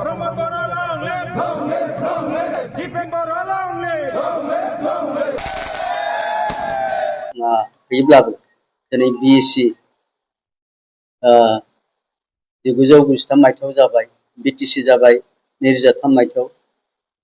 Promote Boro long live! Dipeng Boro long live! Fैयोब्लाबो दिनै BSc 1993 मायथाइयाव जाबाय, बिटिसि जाबाय 2003 मायथाइयाव,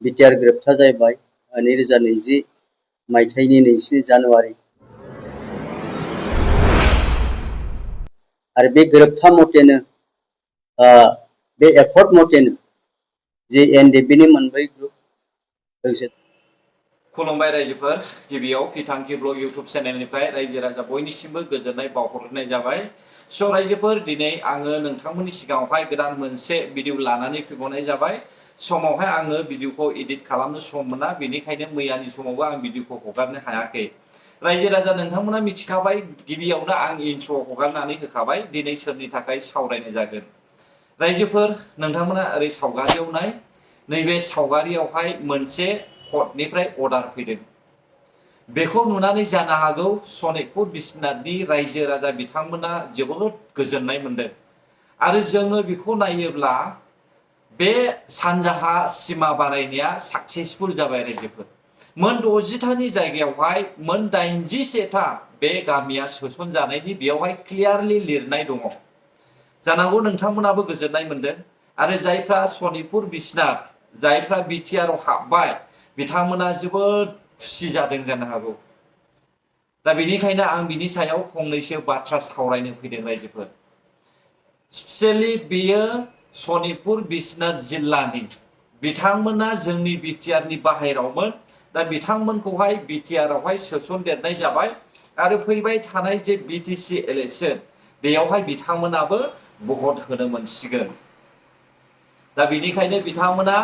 बिटिआर ग्रेप्टार जाबाय 2020 मायथाइनि 24 जानुवारि। आरो बे गोरोबथा मथेनो बे एकर्ड मथेनो जे एनडिएफबि नि मोनब्रै ग्रुप लोगोसे खुलुमबाय रायजोफोर, गिबियाव बिथांखि ब्लग इउट्यूब चेनेलनिफ्राय रायजो राजा बयनिसिमबो गोजोननाय बावहरनाय जाबाय। स' रायजोफोर, दिनै आङो नोंथांमोननि सिगाङावहाय गोदान मोनसे भिडिअ लानानै फैबावनाय जाबाय। समावहाय आङो भिडिअखौ एडिट खालामनो सम मोना, बेनिखायनो मैयानि समावबो आं भिडिअखौ हगारनो हायाखै। रायजो राजा नोंथांमोना मिथिखाबाय, गिबियावनो आं इन्ट्र' हगारनानै होखाबाय दिनै सोरनि थाखाय सावरायनाय जागोन। रायजोफोर, नोंथांमोना ओरै सावगारियाव नाय, नैबे सावगारियावहाय मोनसे कर्टनिफ्राय अर्डार फैदों। बेखौ नुनानै जानो हागौ सनितपुर बिश्वनाथनि रायजो राजा बिथांमोना जोबोद गोजोननाय मोनदों। आरो जोङो बेखौ नायोब्ला बे सानजाहा सिमा बारायनाया साक्सेसफुल जाबाय रायजोफोर। मोन 60थानि जायगायावहाय मोन 87था बे गामिया सोसनजानायनि बेयावहाय क्लियारलि लिरनाय दङ। जानांगौ नोंथांमोनाबो गोजोननाय मोनदों। आरो जायफ्रा सनितपुर बिश्वनाथ, जायफ्रा बिटिआर आव हाबबाय, बिथांमोना जोबोद खुसि जादों जानो हागौ। दा बेनिखायनो आं बिनि सायाव फंनैसो बाथ्रा सावरायनो फैदों रायजोफोर। स्पेशली बेयो सनितपुर बिश्वनाथ जिल्लानि, बिथांमोना जोंनि बिटिआरनि बाहेरावमोन। दा बिथांमोनखौहाय बिटिआर आवहाय सोसनदेरनाय जाबाय। आरो फैबाय थानाय जे बिटिसि इलेक्शन, बेयावहाय बिथांमोनाबो भट होनो मोनसिगोन। दा बेनिखायनो बिथांमोना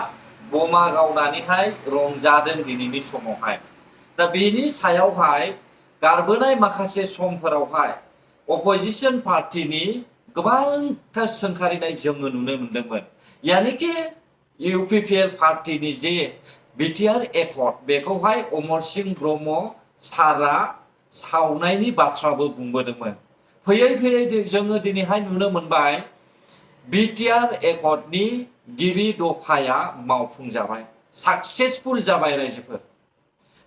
बमा गावनानैहाय रंजादों दिनैनि समावहाय। दा बेनि सायावहाय गारबोनाय माखासे समफोरावहाय अपोजिशन पार्टीनि गोबांथार सोंखारिनाय जोङो नुनो मोनदोंमोन। यानिकि इउपिपिएल पार्टीनि जे बिटिआर एकर्ड, बेखौहाय अमर सिंह ब्रह्म सारआ सावनायनि बाथ्राबो बुंबोदोंमोन। फैयै फैयै जोङो दिनैहाय नुनो मोनबाय बिटिआर एकर्डनि गिबि दफाया मावफुंजाबाय, साक्सेसफुल जाबाय रायजोफोर।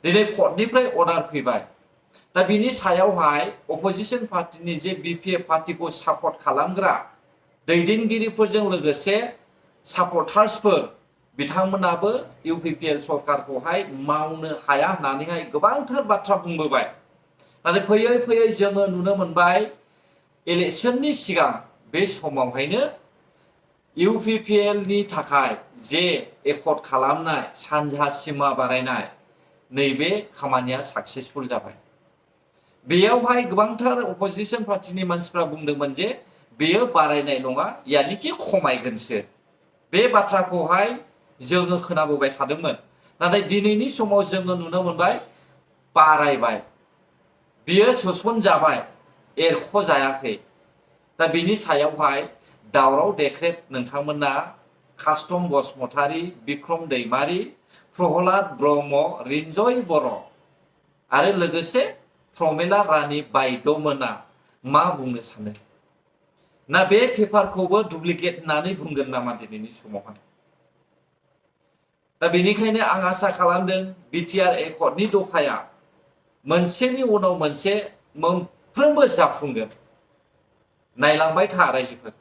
दिनै कर्टनिफ्राय अर्डार फैबाय। दा बिनि सायावहाय अपोजिशन पार्टीनि जे बिपिएफ पार्टीखौ सापर्ट खालामग्रा दैदेनगिरिफोरजों लोगोसे सापर्टार्सफोर, बिथांमोनाबो इउपिपिएल सरकारखौहाय मावनो हाया होननानैहाय गोबांथार बाथ्रा बुंबोबाय। नाथाय फैयै फैयै जोङो नुनो मोनबाय इलेक्शननि सिगां बे समावहायनो इउपिपिएलनि थाखाय जे एकर्ड खालामनाय सानजा सिमा बारायनाय, नैबे खामानिया साक्सेसफुल जाबाय। बेयावहाय गोबांथार अपोजिशन पार्टीनि मानसिफ्रा बुंदोंमोन जे बेयो बारायनाय नङा, यानिकि खमायगोनसो। बे बाथ्राखौहाय जोङो खोनाबोबाय थादोंमोन। नाथाय दिनैनि समाव जोङो नुनो मोनबाय बारायबाय। बियो सोसनजाबाय, एरख'जायाखै। दा बिनि सायावहाय दावराव देख्रेब नोंथांमोना कास्टम बसुमतारी, बिक्रम दैमारी, प्रहलाद ब्रह्म, रिन्जय बर' आरो लोगोसे प्रमेला रानी बायद'मोना मा बुंनो सानो? ना बे पेपारखौबो डुप्लिकेट होननानै बुंगोन नामा दिनैनि समावहाय? दा बेनिखायनो आं आसा खालामदों बिटिआर एकर्डनि दफाया मोनसेनि उनाव मोनसे मोनफ्रोमबो जाफुंगोन। नायलांबाय था रायजोफोर,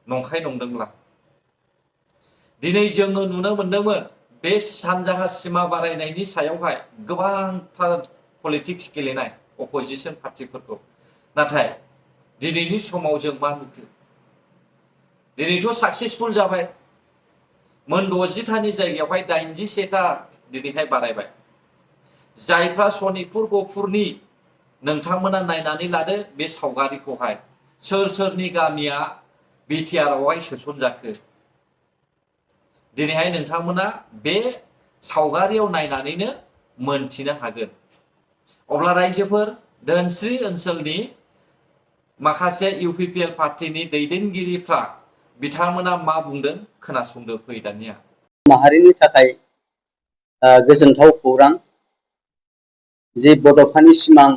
नंखाय नंदोंब्ला। दिनै जोङो नुनो मोनदोंमोन बे सानजाहा सिमा बारायनायनि सायावहाय गोबांथार पलिटिक्स गेलेनाय अपोजिशन पार्टीफोरखौ। नाथाय दिनैनि समाव जों मा नुखो? दिनैथ' साक्सेसफुल जाबाय। मोन 60थानि जायगायावहाय 87था दिनैहाय बारायबाय। जायफ्रा सनितपुर गफुरनि, नोंथांमोना नायनानै लादो बे सावगारिखौहाय। सोर सोरनि गामिया बिटिआर आवहाय सोसनजाखो? दिनैहाय नोंथांमोना बे सावगारियाव नायनानैनो मोनथिनो हागोन। अब्ला रायजोफोर, धोनस्री ओनसोलनि माखासे इउपिपिएल पार्टीनि दैदेनगिरिफ्रा बिथांमोना मा बुंदों खोनासंदो फै दानिया। माहारिनि थाखाय गोजोनथाव खौरां जे बड'फानि सिमां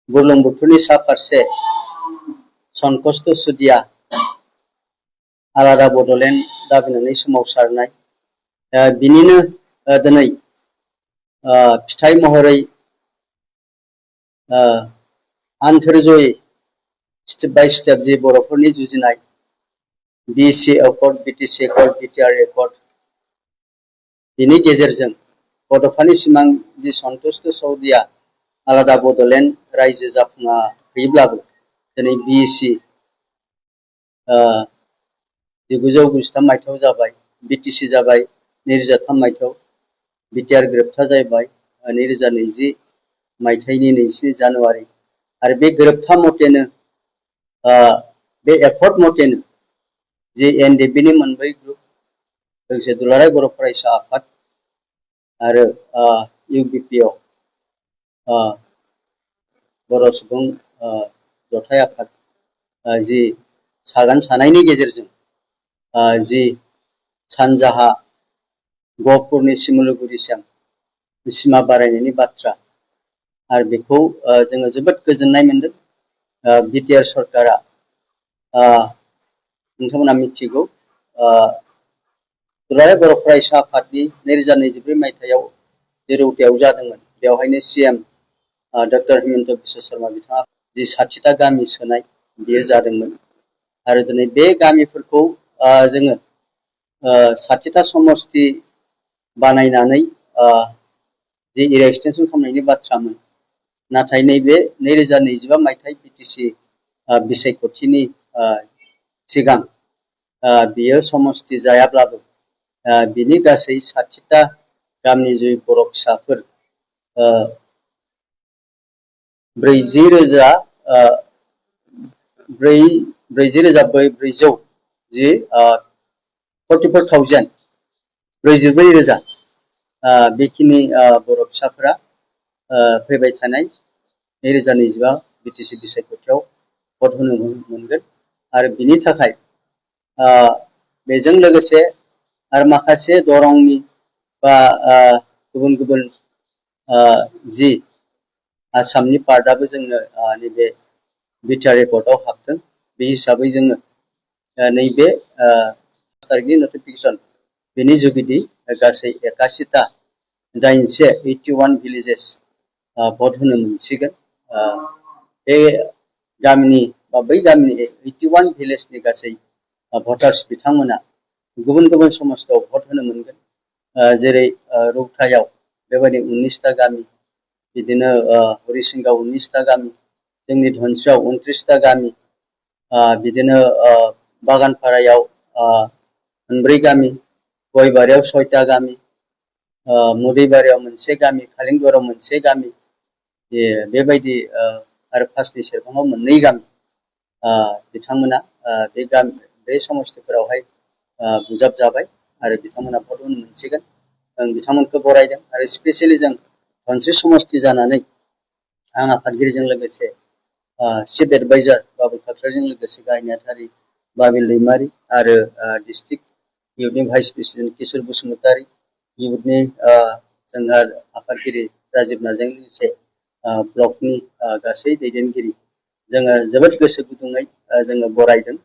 बुरलुंबुथुरनि सा फारसे सनकस्त सुदिया आलादा बड'लेण्ड दाबिनानै सोमावसारनाय बिनिनो दिनै फिथाइ महरै आन्थोरजयै स्टेप बाय स्टेप जि बर'फोरनि जुजिनाय बिसि accord BTC accord BTR accord बिनि गेजेरजों बड'फानि सिमां जि सन्तुष्ट सौदिया आलादा बड'लेण्ड रायजो जाफुङाखैब्लाबो दिनै बिएसि 1993 मायथाइयाव जाबाय बिटिसि जाबाय 2003 मायथाइयाव बिटिआर गोरोबथा जाबाय 2020 मायथाइनि 2 जानुवारि आरो बे गोरोबथा मतेनो बे एकर्ड मतेनो जि एनडिएफबिनि मोनब्रै ग्रुप लोगोसे दुलाराय बर' फरायसा आफाद आरो इउबिपिअ बर' सुबुं जथाय आफाद जि सागान सानायनि गेजेरजों जि सानजाहा गहपुरनि सिमुलुगुरिसिम सिमा बारायनायनि बाथ्रा आरो बेखौ जोङो जोबोद गोजोननाय मोनदों। बिटिआर सरकारा नोंथांमोना मिथिगौ दुलाराय बर' फरायसा आफादनि 2024 मायथाइयाव जे रौतायाव जादोंमोन बेवहायनो सीएम डक्टर हिमन्त बिश्व शर्मा बिथाङा जि 60टा गामि सोनाय बेयो जादोंमोन आरो दिनै बे गामिफोरखौ जोङो 60टा समस्ति बानायनानै जि एरिया एक्सटेनसन खालामनायनि बाथ्रामोन नाथाय नैबे 2025 मायथाइ बिटिसि बिसायख'थिनि सिगां बियो समस्ति जायाब्लाबो बिनि गासै 60टा गामिनि जि बर' फिसाफोर 40,400 जि 44,000 44,000 बेखिनि बर' फिसाफोरा फैबाय थानाय 2025 बिटिसि बिसायख'थियाव भट होनो मोनगोन आरो बिनि थाखाय बेजों लोगोसे आरो माखासे दरंनि बा गुबुन गुबुन जि आसामनि पार्टआबो जोंनो नैबे बिटिआर एकर्डआव हाबदों बे हिसाबै जोङो नैबे तारिखनि नटिफिकेसन बेनि जुगिदि गासै 81टा 81 भिलेजेस भट होनो मोनसिगोन बे गामिनि बा बै गामिनि 81 भिलेजनि गासै भटार्स बिथांमोना गुबुन गुबुन समस्तियाव भट होनो मोनगोन जेरै रौतायाव बेबायदि 19टा गामि बिदिनो हरिसिंगायाव 19टा गामि जोंनि धनस्रियाव 29टा गामि बिदिनो बागानपारायाव 4 गामि गयबारियाव 6टा गामि मुदैबारियाव 1 गामि खालिंगराव 1 गामि बेबायदि आरो फासनि सेरफाङाव 2 गामि बिथांमोना बे समस्तिफोरावहाय बुजाब जाबाय आरो बिथांमोना भट होनो मोनसिगोन जों बिथांमोनखौ बरायदों आरो स्पेसियेलि जों धनस्रि समस्ति जानानै आं आफादगिरिजों लोगोसे चिफ एडभाइजार बाबुल खाख्लारिजों लोगोसे गाहाय नेहाथारि बाबिल दैमारि आरो डिस्ट्रिक्ट इउथनि भाइस प्रेसिडेन्ट किशोर बसुमतारी इउथनि जोंहा आफादगिरि राजिब नार्जारिजों लोगोसे ब्लकनि गासै दैदेनगिरि जोङो जोबोद गोसो गुदुङै जोङो बरायदों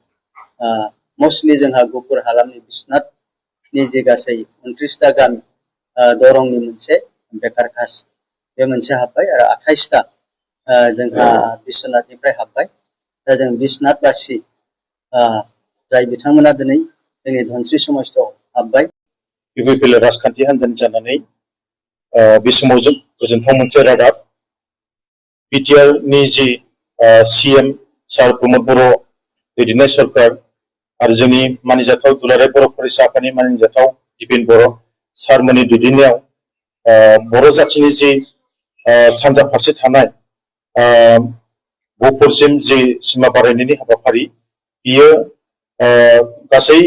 मस्टलि जोंहा गुफुर हालामनि बिश्वनाथनि जे गासै 29टा गामि दरंनि मोनसे बेकार कास्ट बे मोनसे हाबबाय आरो 28टा जोंहा बिश्वनाथनिफ्राय हाबबाय दा जों बिश्वनाथबासि जाय बिथांमोना दिनै जोंनि धनस्रि समस्तियाव हाबबाय इउपिपिएल राजखान्थि हान्जानि जानानै बे समाव जों गोजोनथाव मोनसे रादाब बिटिआरनि जि सीएम सार प्रमद बर' दैदेननाय सरकार आरो जोंनि मानिजाथाव दुलाराय बर' फरायसा आफादनि मानिजाथाव दिपेन बर' सारमोननि दैदेननायाव बर' जाथिनि जि सानजा फारसे थानाय गहपुरसिम जि सिमा बारायनायनि हाबाफारि बियो गासै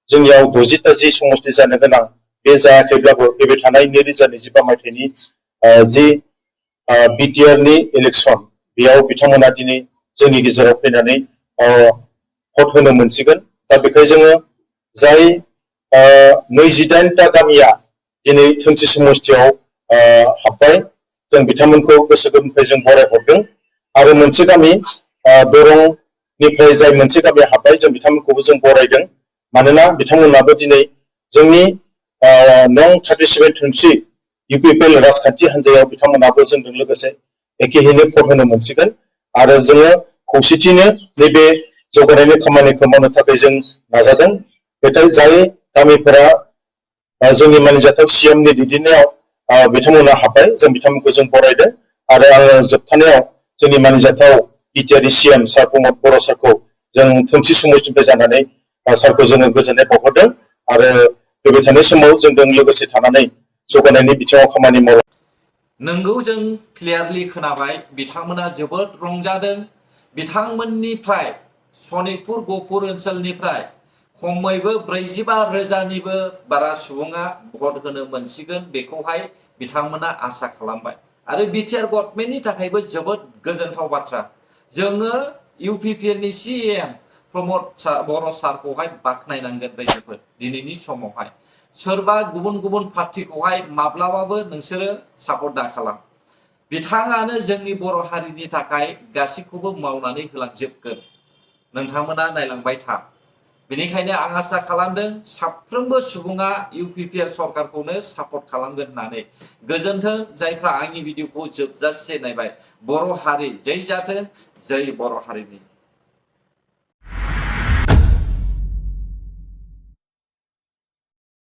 जोंनियाव 60टा जि समस्ति जानो गोनां बे जायाखैब्लाबो फैबाय थानाय 2025 मायथाइनि जि बिटिआरनि इलेक्सन बेयाव बिथांमोना दिनै जोंनि गेजेराव फैनानै भट होनो मोनसिगोन दा बेखाय जोङो जाय 28टा गामिया दिनै धोनस्रि समस्तियाव हाबबाय जों बिथांमोनखौ गोसो गोरबोनिफ्राय जों बरायहरदों आरो मोनसे गामि दरंनिफ्राय जाय मोनसे गामिया हाबबाय जों बिथांमोनखौबो जों बरायदों मानोना बिथांमोनाबो दिनै जोंनि नं 3723 UPPL राजखान्थि हान्जायाव बिथांमोनाबो जोंजों लोगोसे एखेहैनो भट होनो मोनसिगोन आरो जोङो खौसेथिनो नैबे जौगानायनि खामानिखौ मावनो थाखाय जों नाजादों। बेखाय जाय गामिफोरा जोंनि मानिजाथाव सिएमनि दैदेननायाव बिथांमोना हाबबाय जों बिथांमोनखौ जों बरायदों आरो आङो जोबथानायाव जोंनि मानिजाथाव बिटिआरनि सिएम सार प्रमद बर' सारखौ जों थोंसि समष्टिनिफ्राय जानानै सारखौ जोङो गोजोननाय बावहरदों आरो फैबाय थानाय समाव जोंजों लोगोसे थानानै जौगानायनि बिथिङाव खामानि मावो। नोंगौ जों क्लियारलि खोनाबाय बिथांमोना जोबोद रंजादों। बिथांमोननिफ्राय सनितपुर गहपुर ओनसोलनिफ्राय खमैबो 45,000निबो बारा सुबुङा भट होनो मोनसिगोन बेखौहाय बिथांमोना आसा खालामबाय आरो बिटिआर गभर्नमेन्टनि थाखायबो जोबोद गोजोनथाव बाथ्रा। जोङो इउपिपिएलनि सिएम प्रमद बर' सारखौहाय बाख्नायनांगोन रायजोफोर दिनैनि समावहाय। सोरबा गुबुन गुबुन पार्टिखौहाय माब्लाबाबो नोंसोरो सापर्ट दा खालाम। बिथाङानो जोंनि बर' हारिनि थाखाय गासैखौबो मावनानै होलांजोबगोन। नोंथांमोना नायलांबाय था। बेनिखायनो आं आसा खालामदों साफ्रोमबो सुबुङा इउपिपिएल सरकारखौनो सापर्ट खालामगोन होननानै। गोजोन्थों जायफ्रा आंनि भिडिअखौ जोबजासे नायबाय। बर' हारि जै जाथों जै बर' हारिनि।